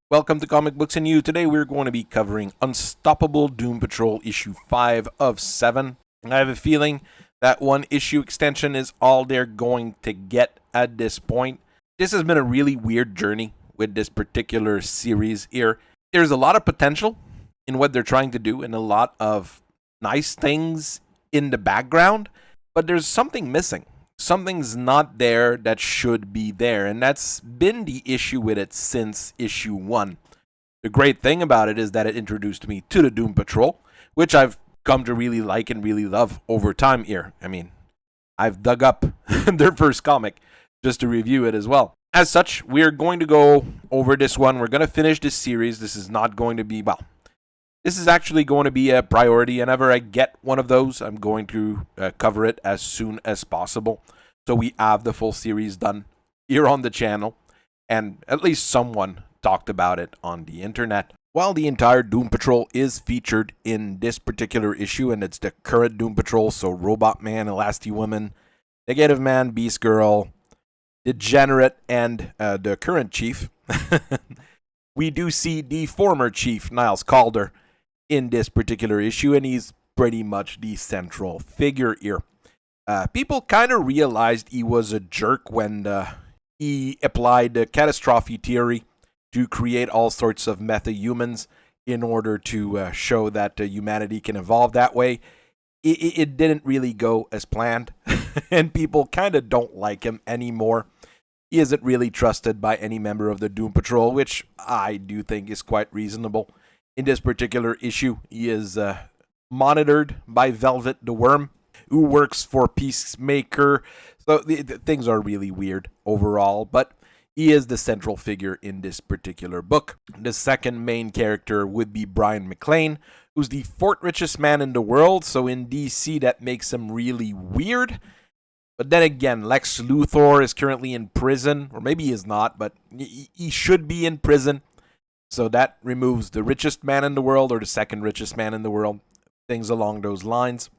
Welcome to Comic Books and You. Today we're going to be covering Unstoppable Doom Patrol issue 5 of 7. I have a feeling that one issue extension is all they're going to get at this point. This has been a really weird journey with this particular series here. There's a lot of potential in what they're trying to do and a lot of nice things in the background, but there's something missing. Something's not there that should be there, and that's been the issue with it since issue 1. The great thing about it is that it introduced me to the Doom Patrol, which I've come to really like and really love over time here. I mean, I've dug up their first comic just to review it as well. As such, we're going to go over this one. We're going to finish this series. This is not going to be, this is actually going to be a priority. Whenever I get one of those, I'm going to cover it as soon as possible. So we have the full series done here on the channel. And at least someone talked about it on the internet. While the entire Doom Patrol is featured in this particular issue, and it's the current Doom Patrol, so Robot Man, Elasti-Woman, Negative Man, Beast Girl, Degenerate, and the current chief, we do see the former chief, Nyles Caulder, in this particular issue, and he's pretty much the central figure here. People kind of realized he was a jerk when he applied the catastrophe theory to create all sorts of metahumans in order to show that humanity can evolve that way. It didn't really go as planned, and people kind of don't like him anymore. He isn't really trusted by any member of the Doom Patrol, which I do think is quite reasonable. In this particular issue, he is monitored by Velvet the Worm, who works for Peacemaker. So things are really weird overall, but he is the central figure in this particular book. The second main character would be Brian McClane, who's the fourth richest man in the world. So in DC, that makes him really weird. But then again, Lex Luthor is currently in prison, or maybe he is not, but he should be in prison. So that removes the richest man in the world or the second richest man in the world, things along those lines.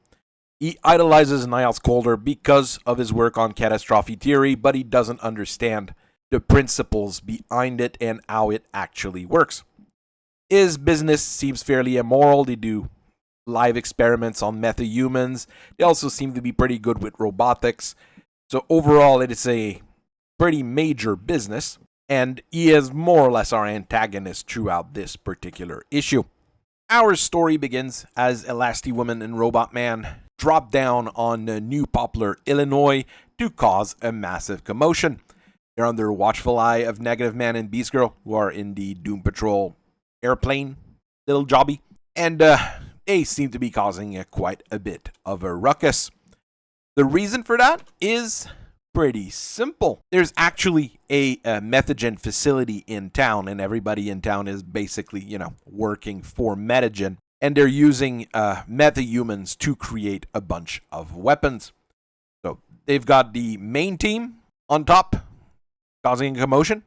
He idolizes Nyles Caulder because of his work on catastrophe theory, but he doesn't understand the principles behind it and how it actually works. His business seems fairly immoral. They do live experiments on metahumans. They also seem to be pretty good with robotics. So overall, it is a pretty major business. And he is more or less our antagonist throughout this particular issue. Our story begins as Elasti-Woman and Robot Man drop down on New Poplar, Illinois to cause a massive commotion. They're under the watchful eye of Negative Man and Beast Girl, who are in the Doom Patrol airplane, little jobby. And they seem to be causing quite a bit of a ruckus. The reason for that is pretty simple. There's actually a Metagen facility in town, and everybody in town is basically, working for Metagen. And they're using metahumans to create a bunch of weapons. So they've got the main team on top, causing a commotion,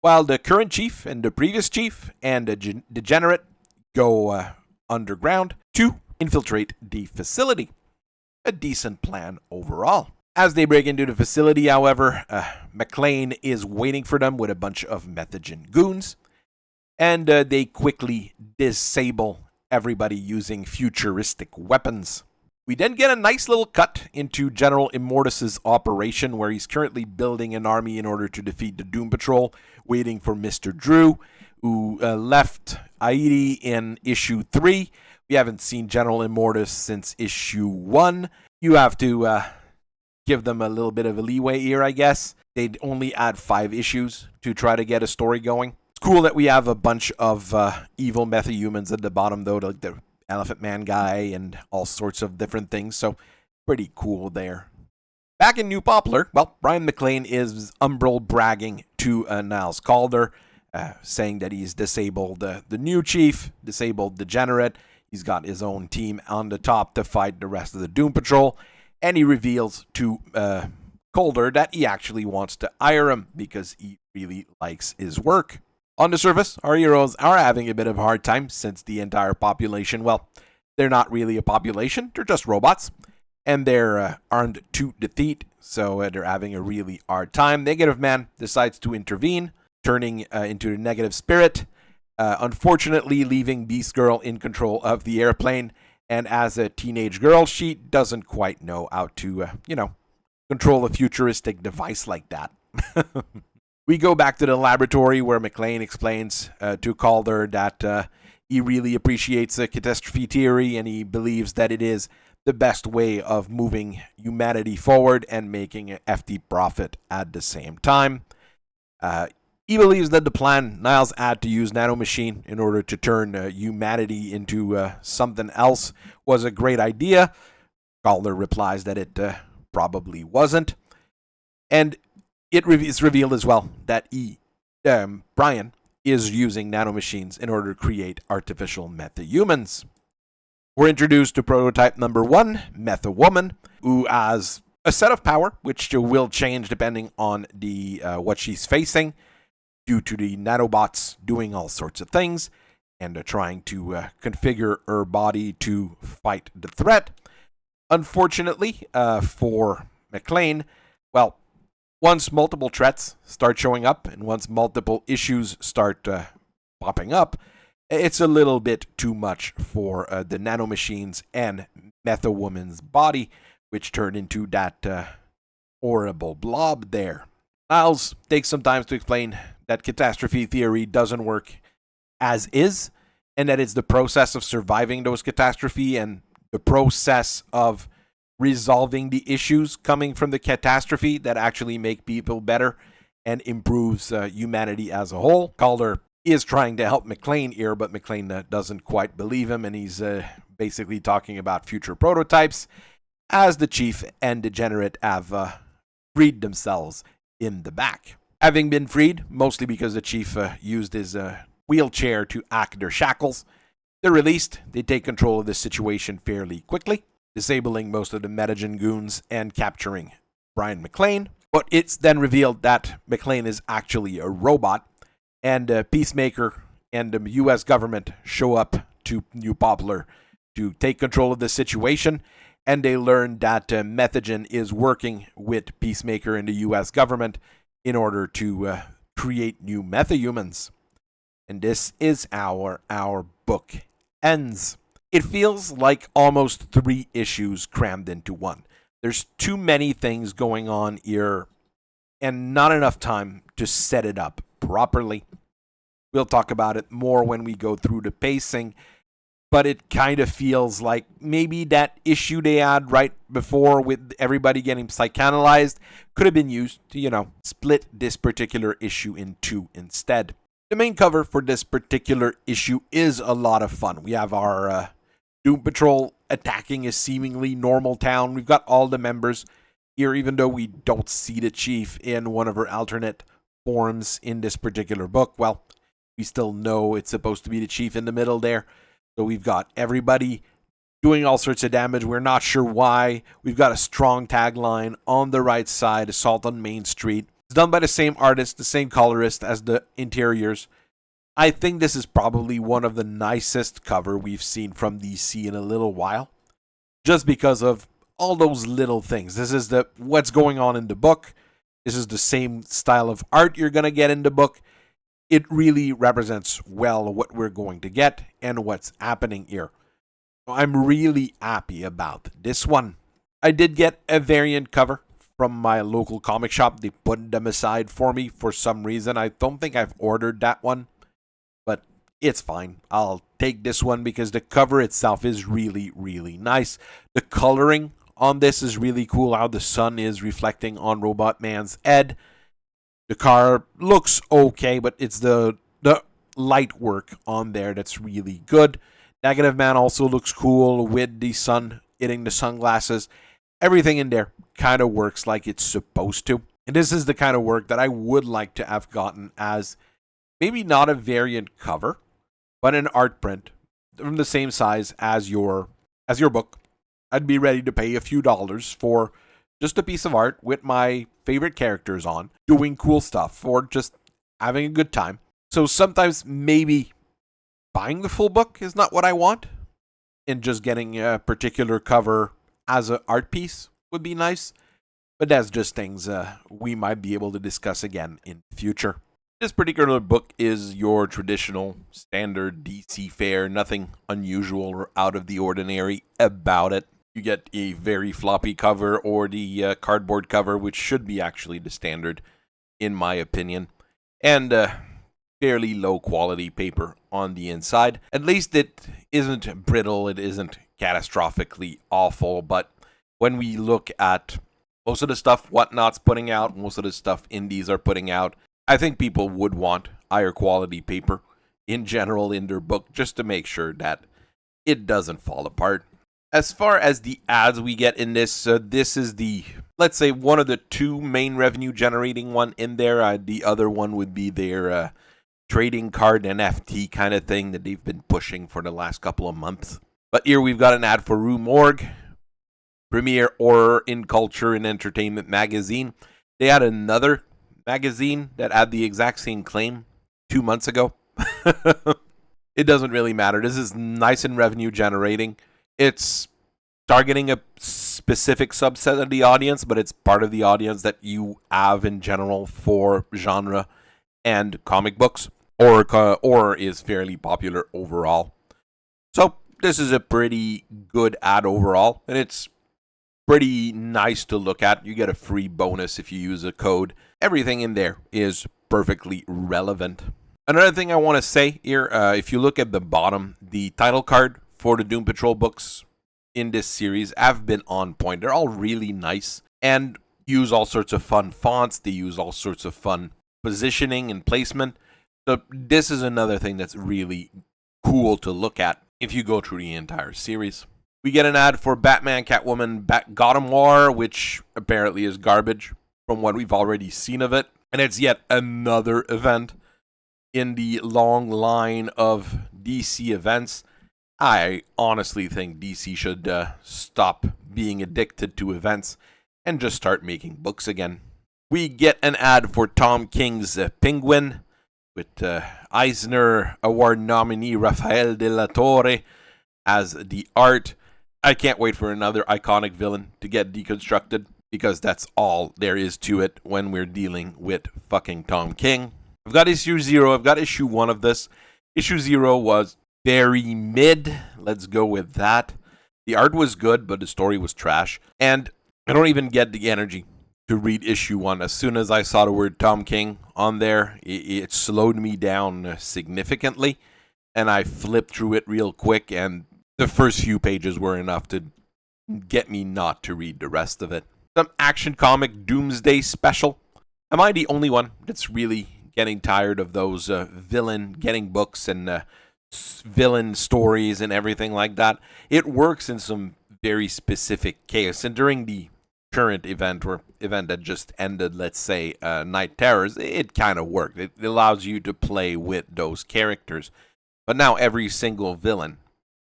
while the current chief and the previous chief and the Degenerate go underground to infiltrate the facility. A decent plan overall. As they break into the facility, however, McClane is waiting for them with a bunch of Metagen goons, and they quickly disable everybody using futuristic weapons. We then get a nice little cut into General Immortus's operation, where he's currently building an army in order to defeat the Doom Patrol, waiting for Mr. Drew, who left Haiti in issue 3. We haven't seen General Immortus since issue 1. You have to give them a little bit of a leeway here, I guess. They'd only add 5 issues to try to get a story going. It's cool that we have a bunch of evil metahumans at the bottom, though, like the Elephant Man guy and all sorts of different things, so pretty cool there. Back in New Poplar, Brian McClane is humble bragging to Nyles Caulder, saying that he's disabled the new chief, disabled Degenerate. He's got his own team on the top to fight the rest of the Doom Patrol. And he reveals to Caulder that he actually wants to hire him because he really likes his work. On the surface, our heroes are having a bit of a hard time since the entire population, they're not really a population, they're just robots. And they're armed to the teeth, so they're having a really hard time. Negative Man decides to intervene, turning into a negative spirit, unfortunately leaving Beast Girl in control of the airplane. And as a teenage girl, she doesn't quite know how to, control a futuristic device like that. We go back to the laboratory where McClane explains to Caulder that he really appreciates the catastrophe theory and he believes that it is the best way of moving humanity forward and making an FD profit at the same time. He believes that the plan Nyles had to use nanomachine in order to turn humanity into something else was a great idea. Caulder replies that it probably wasn't. And it is revealed as well that Brian is using nanomachines in order to create artificial metahumans. We're introduced to prototype number 1, Meta-Woman, who has a set of power, which will change depending on the what she's facing, due to the nanobots doing all sorts of things and trying to configure her body to fight the threat. Unfortunately for McClane, well, once multiple threats start showing up and once multiple issues start popping up, it's a little bit too much for the nanomachines and Meta-Woman's body, which turned into that horrible blob there. Nyles takes some time to explain that catastrophe theory doesn't work as is, and that it's the process of surviving those catastrophe and the process of resolving the issues coming from the catastrophe that actually make people better and improves humanity as a whole. Caulder is trying to help McClane here, but McClane doesn't quite believe him, and he's basically talking about future prototypes as the Chief and Degenerate have freed themselves in the back. Having been freed, mostly because the Chief used his wheelchair to act their shackles, they're released. They take control of the situation fairly quickly, disabling most of the Metagen goons and capturing Brian McClane. But it's then revealed that McClane is actually a robot, and Peacemaker and the U.S. government show up to New Poplar to take control of the situation, and they learn that Metagen is working with Peacemaker and the U.S. government in order to create new metahumans. And this is how our book ends. It feels like almost 3 issues crammed into one. There's too many things going on here and not enough time to set it up properly. We'll talk about it more when we go through the pacing, but it kind of feels like maybe that issue they had right before with everybody getting psychoanalyzed could have been used to, split this particular issue in 2 instead. The main cover for this particular issue is a lot of fun. We have our Doom Patrol attacking a seemingly normal town. We've got all the members here, even though we don't see the Chief in one of her alternate forms in this particular book. Well, we still know it's supposed to be the Chief in the middle there. So we've got everybody doing all sorts of damage. We're not sure why. We've got a strong tagline on the right side, Assault on Main Street. It's done by the same artist, the same colorist as the interiors. I think this is probably one of the nicest cover we've seen from DC in a little while, just because of all those little things. This is what's going on in the book. This is the same style of art you're going to get in the book. It really represents well what we're going to get and what's happening here. I'm really happy about this one. I did get a variant cover from my local comic shop. They put them aside for me for some reason. I don't think I've ordered that one, but it's fine. I'll take this one because the cover itself is really, really nice. The coloring on this is really cool, how the sun is reflecting on Robot Man's head. The car looks okay, but it's the light work on there that's really good. Negative Man also looks cool with the sun hitting the sunglasses. Everything in there kind of works like it's supposed to. And this is the kind of work that I would like to have gotten as maybe not a variant cover, but an art print from the same size as your book. I'd be ready to pay a few dollars for just a piece of art with my favorite characters on, doing cool stuff, or just having a good time. So sometimes maybe buying the full book is not what I want, and just getting a particular cover as an art piece would be nice. But that's just things we might be able to discuss again in the future. This particular book is your traditional standard DC fare, nothing unusual or out of the ordinary about it. You get a very floppy cover or the cardboard cover, which should be actually the standard, in my opinion, and fairly low quality paper on the inside. At least it isn't brittle, it isn't catastrophically awful, but when we look at most of the stuff Whatnot's putting out, most of the stuff indies are putting out, I think people would want higher quality paper in general in their book just to make sure that it doesn't fall apart. As far as the ads we get in this, this is the, let's say, one of the two main revenue generating one in there. The other one would be their trading card NFT kind of thing that they've been pushing for the last couple of months. But here we've got an ad for Rue Morgue, premier horror in culture and entertainment magazine. They had another magazine that had the exact same claim 2 months ago. It doesn't really matter. This is nice and revenue generating. It's targeting a specific subset of the audience, but it's part of the audience that you have in general for genre and comic books. Horror is fairly popular overall. So this is a pretty good ad overall, and it's pretty nice to look at. You get a free bonus if you use a code. Everything in there is perfectly relevant. Another thing I want to say here, if you look at the bottom, the title card for the Doom Patrol books in this series have been on point. They're all really nice and use all sorts of fun fonts. They use all sorts of fun positioning and placement. So this is another thing that's really cool to look at if you go through the entire series. We get an ad for Batman, Catwoman, Gotham War, which apparently is garbage from what we've already seen of it. And it's yet another event in the long line of DC events. I honestly think DC should stop being addicted to events and just start making books again. We get an ad for Tom King's Penguin with Eisner Award nominee Rafael de la Torre as the art. I can't wait for another iconic villain to get deconstructed, because that's all there is to it when we're dealing with fucking Tom King. I've got issue 0. I've got issue 1 of this. Issue 0 was very mid. Let's go with that. The art was good, but the story was trash. And I don't even get the energy to read issue 1. As soon as I saw the word Tom King on there, it slowed me down significantly. And I flipped through it real quick, and the first few pages were enough to get me not to read the rest of it. Some action comic Doomsday special. Am I the only one that's really getting tired of those villain getting books and villain stories and everything like that? It works in some very specific case, and during the current event or event that just ended, let's say Night Terrors, it kind of worked. It allows you to play with those characters. But now every single villain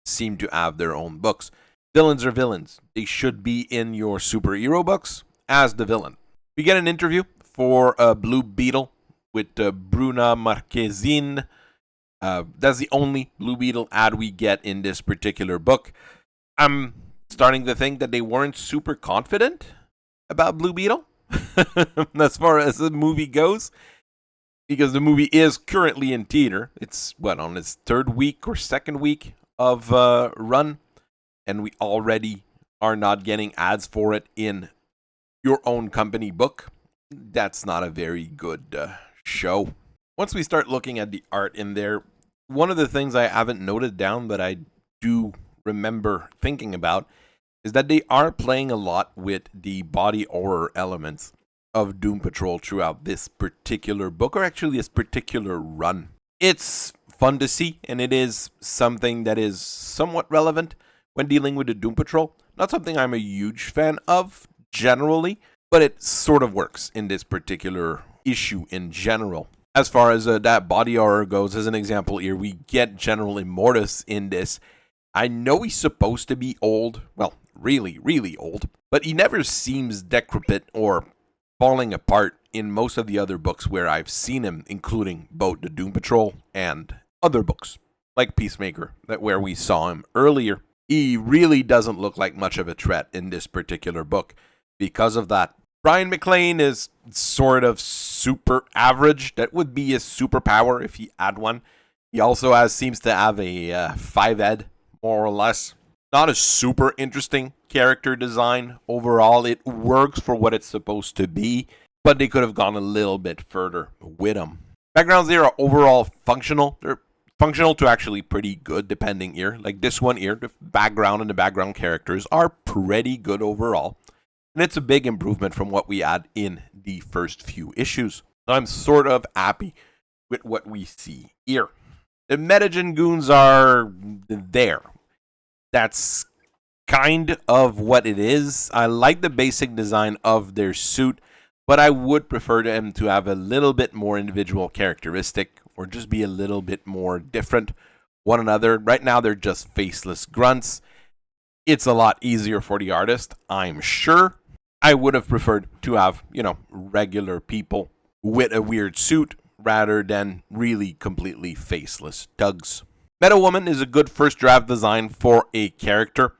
seem to have their own books. Villains are villains. They should be in your superhero books as the villain. We get an interview for Blue Beetle with Bruna Marquezine. That's the only Blue Beetle ad we get in this particular book. I'm starting to think that they weren't super confident about Blue Beetle as far as the movie goes, because the movie is currently in theater. It's on its 3rd week or 2nd week of run, and we already are not getting ads for it in your own company book. That's not a very good show. Once we start looking at the art in there, one of the things I haven't noted down but I do remember thinking about is that they are playing a lot with the body horror elements of Doom Patrol throughout this particular book, or actually this particular run. It's fun to see, and it is something that is somewhat relevant when dealing with the Doom Patrol. Not something I'm a huge fan of generally, but it sort of works in this particular issue in general. As far as that body horror goes, as an example here, we get General Immortus in this. I know he's supposed to be old, well, really, really old, but he never seems decrepit or falling apart in most of the other books where I've seen him, including both the Doom Patrol and other books, like Peacemaker, where we saw him earlier. He really doesn't look like much of a threat in this particular book. Because of that, Brian McClane is sort of super average. That would be a superpower if he had one. He also seems to have a 5 ed, more or less. Not a super interesting character design overall. It works for what it's supposed to be, but they could have gone a little bit further with him. Backgrounds here are overall functional. They're functional to actually pretty good, depending here. Like this one here, the background and the background characters are pretty good overall. And it's a big improvement from what we had in the first few issues. So I'm sort of happy with what we see here. The Metagen goons are there. That's kind of what it is. I like the basic design of their suit, but I would prefer them to have a little bit more individual characteristic or just be a little bit more different one another. Right now, they're just faceless grunts. It's a lot easier for the artist, I'm sure. I would have preferred to have, regular people with a weird suit rather than really completely faceless thugs. Meta-Woman is a good first draft design for a character,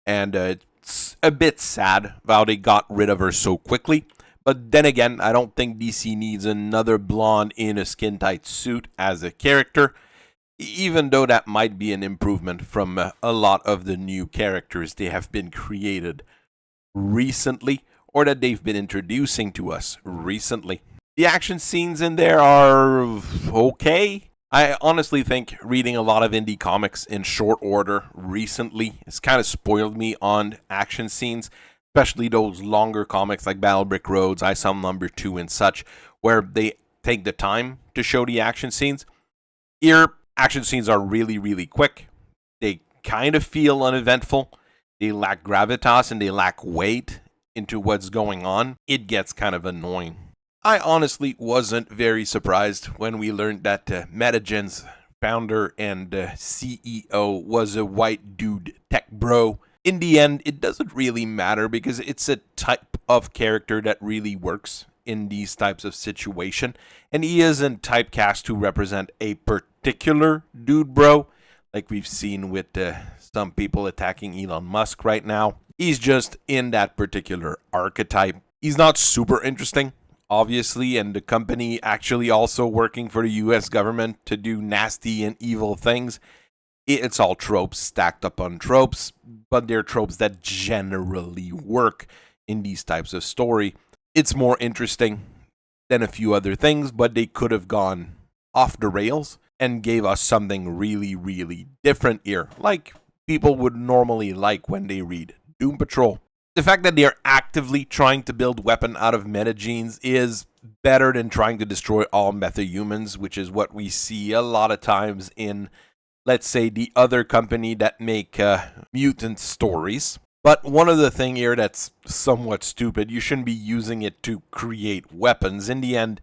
and it's a bit sad how they got rid of her so quickly. But then again, I don't think DC needs another blonde in a skin-tight suit as a character, even though that might be an improvement from a lot of the new characters they have been created recently, or that they've been introducing to us recently. The action scenes in there are okay. I honestly think reading a lot of indie comics in short order recently has kind of spoiled me on action scenes, especially those longer comics like Battle Brick Roads, I Saw Number 2 and such, where they take the time to show the action scenes. Here, action scenes are really, really quick. They kind of feel uneventful. They lack gravitas and they lack weight into what's going on. It gets kind of annoying. I honestly wasn't very surprised when we learned that Metagen's founder and CEO was a white dude tech bro. In the end, it doesn't really matter because it's a type of character that really works in these types of situation. And he isn't typecast to represent a particular dude bro, like we've seen with some people attacking Elon Musk right now. He's just in that particular archetype. He's not super interesting, obviously, and the company actually also working for the US government to do nasty and evil things. It's all tropes stacked up on tropes, but they're tropes that generally work in these types of story. It's more interesting than a few other things, but they could have gone off the rails and gave us something really, really different here, like people would normally like when they read Doom Patrol. The fact that they are actively trying to build weapon out of metagenes is better than trying to destroy all metahumans, which is what we see a lot of times in, let's say, the other company that make mutant stories. But one of the thing here that's somewhat stupid, you shouldn't be using it to create weapons. In the end,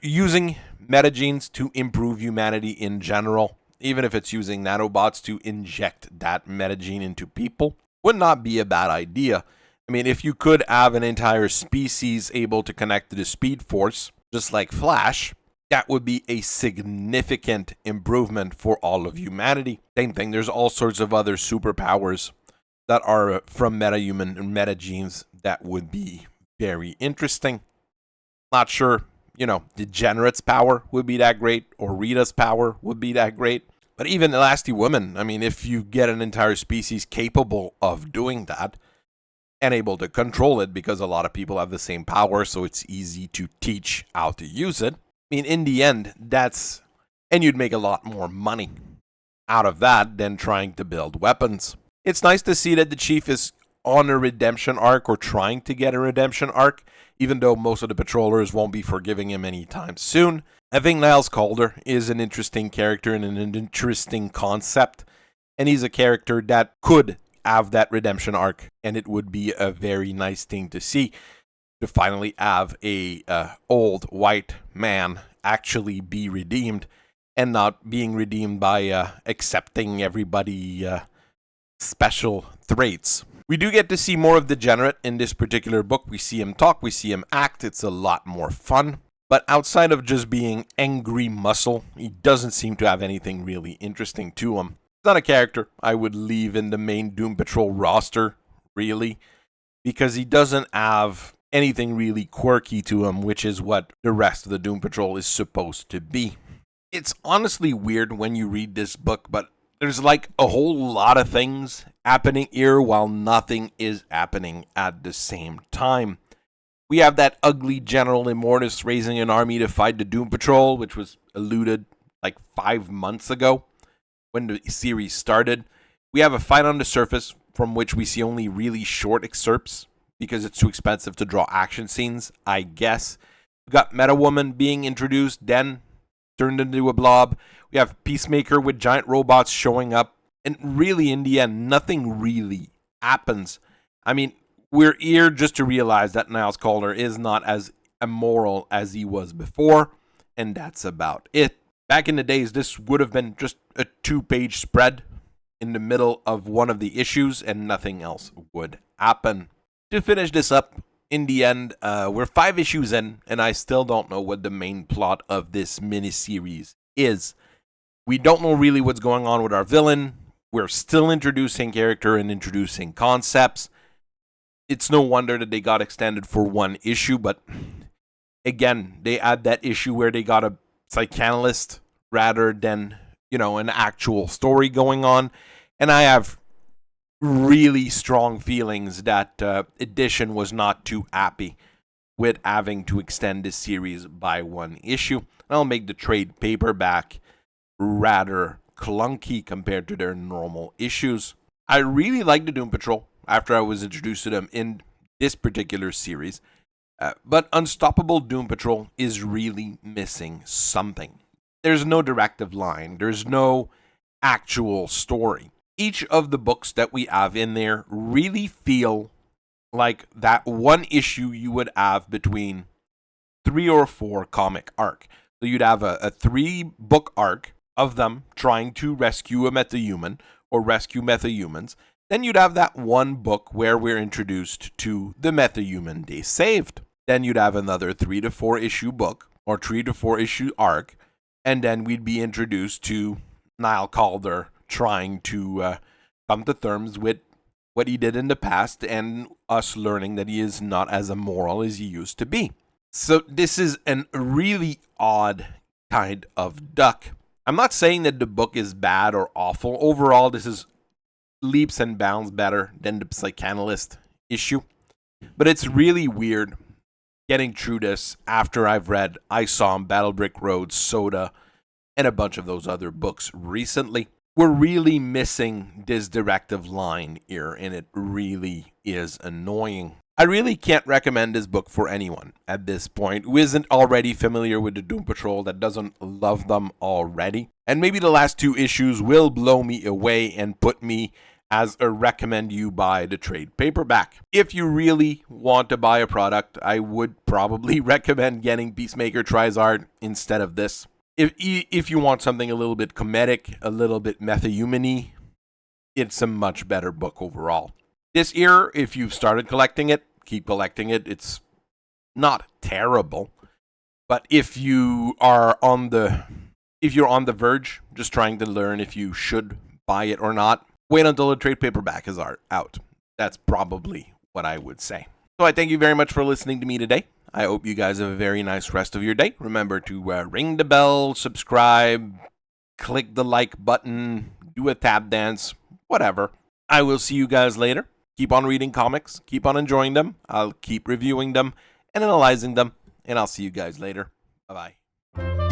using metagenes to improve humanity in general, even if it's using nanobots to inject that metagene into people, would not be a bad idea. I mean, if you could have an entire species able to connect to the Speed Force, just like Flash, that would be a significant improvement for all of humanity. Same thing, there's all sorts of other superpowers that are from metahuman and metagenes that would be very interesting. Not sure, Degenerate's power would be that great, or Rita's power would be that great. But even Elasti-Woman, I mean, if you get an entire species capable of doing that and able to control it, because a lot of people have the same power, so it's easy to teach how to use it. I mean, in the end, and you'd make a lot more money out of that than trying to build weapons. It's nice to see that the Chief is on a redemption arc or trying to get a redemption arc, even though most of the patrollers won't be forgiving him anytime soon. I think Nyles Caulder is an interesting character and an interesting concept, and he's a character that could have that redemption arc, and it would be a very nice thing to see, to finally have a old white man actually be redeemed, and not being redeemed by accepting everybody special traits. We do get to see more of Degenerate in this particular book. We see him talk, we see him act. It's a lot more fun. But outside of just being angry muscle, he doesn't seem to have anything really interesting to him. He's not a character I would leave in the main Doom Patrol roster, really, because he doesn't have anything really quirky to him, which is what the rest of the Doom Patrol is supposed to be. It's honestly weird when you read this book, but there's like a whole lot of things happening here while nothing is happening at the same time. We have that ugly General Immortus raising an army to fight the Doom Patrol, which was alluded like 5 months ago when the series started. We have a fight on the surface from which we see only really short excerpts because it's too expensive to draw action scenes, I guess. We got Meta-Woman being introduced, then turned into a blob. We have Peacemaker with giant robots showing up. And really, in the end, nothing really happens. I mean, we're here just to realize that Nyles Caulder is not as immoral as he was before. And that's about it. Back in the days, this would have been just a 2-page spread in the middle of one of the issues, and nothing else would happen. To finish this up, in the end, we're 5 issues in, and I still don't know what the main plot of this miniseries is. We don't know really what's going on with our villain. We're still introducing character and introducing concepts. It's no wonder that they got extended for 1 issue, but again, they had that issue where they got a psychanalyst rather than, an actual story going on. And I have really strong feelings that Edition was not too happy with having to extend this series by 1 issue. I'll make the trade paperback rather clunky compared to their normal issues. I really like the Doom Patrol after I was introduced to them in this particular series. But Unstoppable Doom Patrol is really missing something. There's no directive line. There's no actual story. Each of the books that we have in there really feel like that 1 issue you would have between 3 or 4 comic arc. So you'd have a 3-book arc of them trying to rescue a metahuman or rescue metahumans. Then you'd have that 1 book where we're introduced to the metahuman they saved. Then you'd have another 3 to 4 issue book or 3 to 4 issue arc. And then we'd be introduced to Nyles Caulder trying to come to terms with what he did in the past and us learning that he is not as immoral as he used to be. So this is a really odd kind of duck. I'm not saying that the book is bad or awful. Overall, this is leaps and bounds better than the psychanalyst issue. But it's really weird getting through this after I've read I Saw Him, Battle Brick Road, Soda, and a bunch of those other books recently. We're really missing this directive line here, and it really is annoying. I really can't recommend this book for anyone at this point who isn't already familiar with the Doom Patrol, that doesn't love them already. And maybe the last 2 issues will blow me away and put me as a recommend you buy the trade paperback. If you really want to buy a product, I would probably recommend getting Peacemaker Tries Art instead of this. If you want something a little bit comedic, a little bit metahuman-y, it's a much better book overall. This year, if you've started collecting it, keep collecting it. It's not terrible, but if you're on the verge, just trying to learn if you should buy it or not, wait until the trade paperback is out. That's probably what I would say. So I thank you very much for listening to me today. I hope you guys have a very nice rest of your day. Remember to ring the bell, subscribe, click the like button, do a tap dance, whatever. I will see you guys later. Keep on reading comics. Keep on enjoying them. I'll keep reviewing them and analyzing them. And I'll see you guys later. Bye-bye.